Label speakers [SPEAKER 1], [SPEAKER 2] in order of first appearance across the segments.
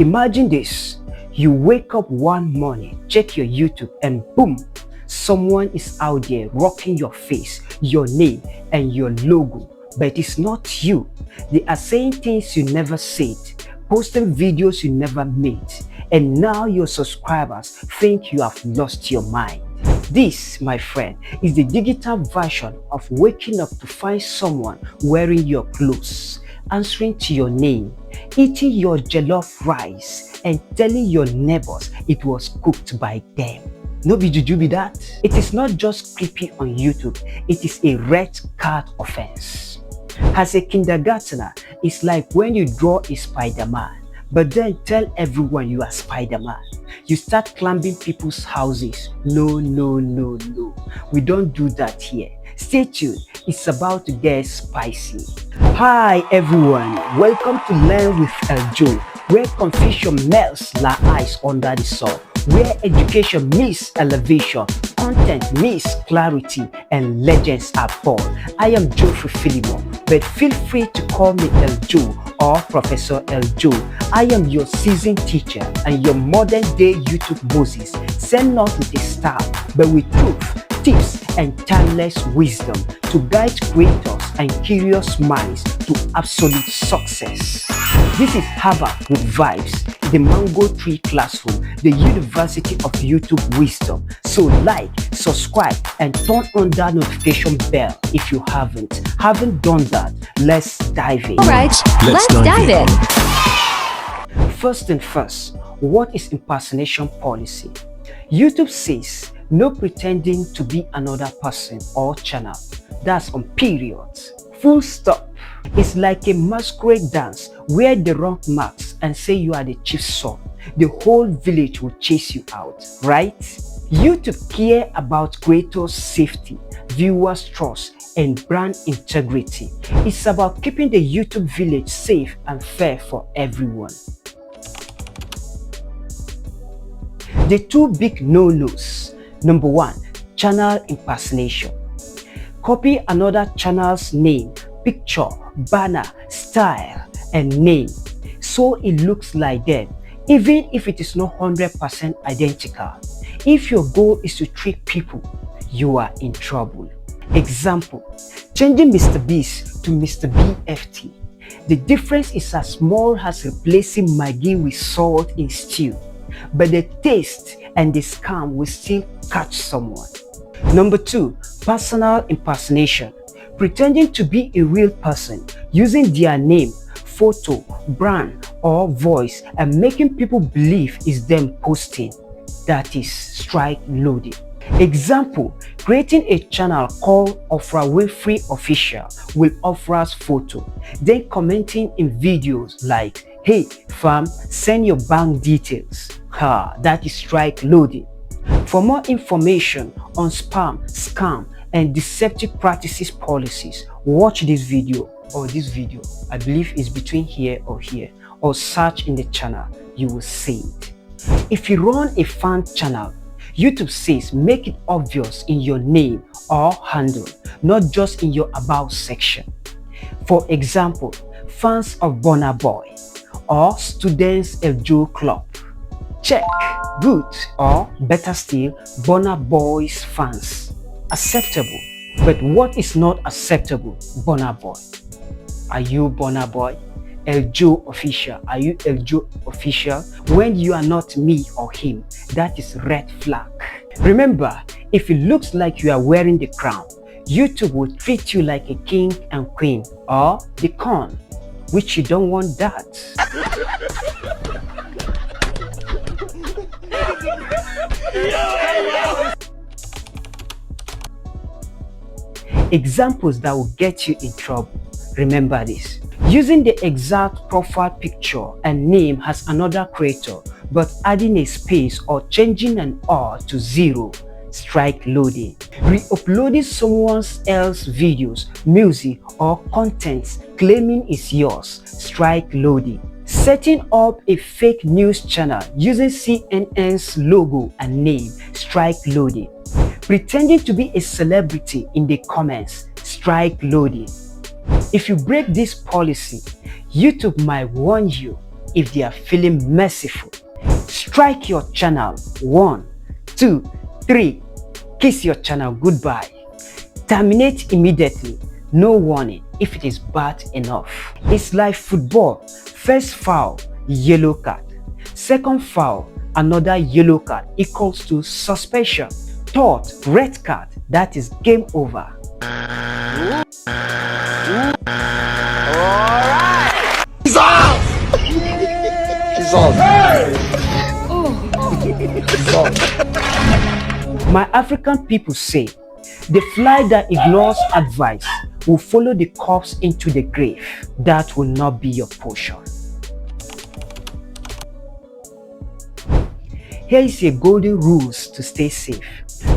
[SPEAKER 1] Imagine this. You wake up one morning, check your YouTube, and boom, someone is out there rocking your face, your name, and your logo. But it's not you. They are saying things you never said, posting videos you never made, and now your subscribers think you have lost your mind. This, my friend, is the digital version of waking up to find someone wearing your clothes, answering to your name, eating your jollof rice, and telling your neighbors it was cooked by them. No be juju be that? It is not just creepy on YouTube, it is a red card offense. As a kindergartner, it's like when you draw a Spider-Man, but then tell everyone you are Spider-Man. You start climbing people's houses. No, no, no, no. We don't do that here. Stay tuned. It's about to get spicy. Hi everyone. Welcome to Learn with ElJoe, where confusion melts like ice under the sun, where education meets elevation, content meets clarity, and legends are born. I am Joe Filimo, but feel free to call me ElJoe or Professor ElJoe. I am your seasoned teacher and your modern day YouTube Moses, sent not with a staff, but with truth, tips, and timeless wisdom to guide creators and curious minds to absolute success. This is Harvard with Vibes, the Mango Tree Classroom, the University of YouTube Wisdom. So like, subscribe, and turn on that notification bell if you haven't done that. Let's dive in.
[SPEAKER 2] Alright, let's dive in.
[SPEAKER 1] First and first, what is impersonation policy? YouTube says no pretending to be another person or channel. That's on periods. Full stop. It's like a masquerade dance. Wear the wrong marks and say you are the chief's son. The whole village will chase you out, right? YouTube care about creators' safety, viewers' trust, and brand integrity. It's about keeping the YouTube village safe and fair for everyone. The two big no-nos. Number 1, channel impersonation. Copy another channel's name, picture, banner, style, and name so it looks like them, even if it is not 100% identical. If your goal is to trick people, you are in trouble. Example, changing Mr. Beast to Mr. BFT. The difference is as small as replacing Maggi with salt in stew, but the taste and the scam will still catch someone. Number 2, personal impersonation. Pretending to be a real person, using their name, photo, brand, or voice and making people believe it's them posting. That is strike loading. Example, creating a channel called Oprah Winfrey Official with Oprah's photo, then commenting in videos like, "Hey fam, send your bank details." That is strike loading. For more information on spam, scam, and deceptive practices policies, watch this video or this video. I believe it's between here or here, or search in the channel. You will see it. If you run a fan channel, YouTube says make it obvious in your name or handle, not just in your about section. For example, fans of Burna Boy or students ElJoe Club. Check, good, or better still, Burna Boy's fans. Acceptable. But what is not acceptable? Burna Boy. Are you Burna Boy? ElJoe Official. Are you ElJoe Official? When you are not me or him, that is red flag. Remember, if it looks like you are wearing the crown, YouTube will treat you like a king and queen or the con, which you don't want that. Examples that will get you in trouble. Remember this. Using the exact profile picture and name as another creator, but adding a space or changing an R to 0. Strike loading. Re-uploading someone else's videos, music, or contents claiming it's yours. Strike loading. Setting up a fake news channel using CNN's logo and name. Strike loading. Pretending to be a celebrity in the comments. Strike loading. If you break this policy, YouTube might warn you if they are feeling merciful. Strike your channel 1, 2, 3. Kiss your channel goodbye. Terminate immediately. No warning if it is bad enough. It's like football. First foul, yellow card. Second foul, another yellow card equals to suspension. Third, red card, that is game over.
[SPEAKER 3] Alright! He's off! He's off. He's off.
[SPEAKER 1] My African people say, the fly that ignores advice will follow the corpse into the grave. That will not be your portion. Here is a golden rules to stay safe.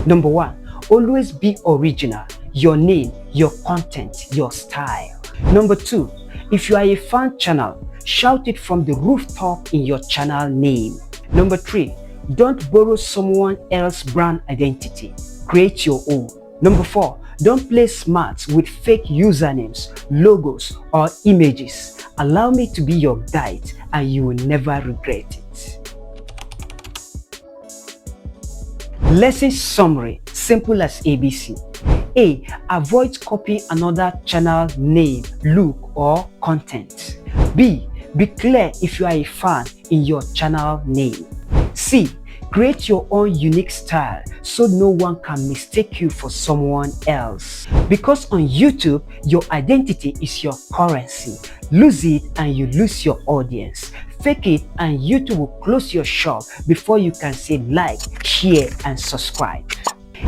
[SPEAKER 1] Number 1, always be original. Your name, your content, your style. Number 2, if you are a fan channel, shout it from the rooftop in your channel name. Number 3, don't borrow someone else's brand identity. Create your own. Number 4, don't play smart with fake usernames, logos, or images. Allow me to be your guide and you will never regret it. Lesson summary, simple as ABC. A. Avoid copying another channel name, look, or content. B. Be clear if you are a fan in your channel name. C. Create your own unique style so no one can mistake you for someone else. Because on YouTube, your identity is your currency. Lose it and you lose your audience. Fake it and YouTube will close your shop before you can say like, share, and subscribe.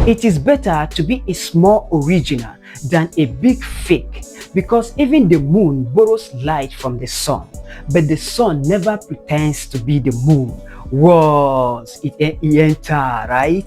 [SPEAKER 1] It is better to be a small original than a big fake, because even the moon borrows light from the sun, but the sun never pretends to be the moon. Once it enter, right?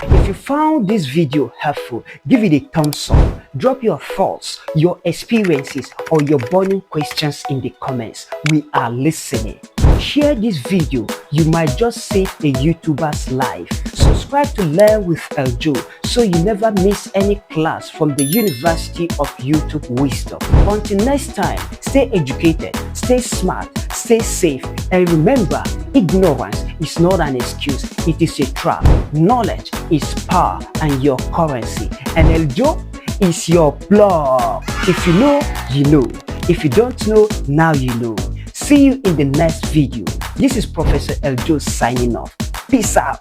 [SPEAKER 1] If you found this video helpful, give it a thumbs up. Drop your thoughts, your experiences, or your burning questions in the comments. We are listening. Share this video, you might just save a YouTuber's life. Subscribe to Learn with ElJoe so you never miss any class from the University of YouTube Wisdom. Until next time, stay educated, stay smart, stay safe, and remember, ignorance is not an excuse, it is a trap. Knowledge is power and your currency, and ElJoe is your blog. If you know, you know. If you don't know, now you know. See you in the next video. This is Professor ElJoe signing off. Peace out.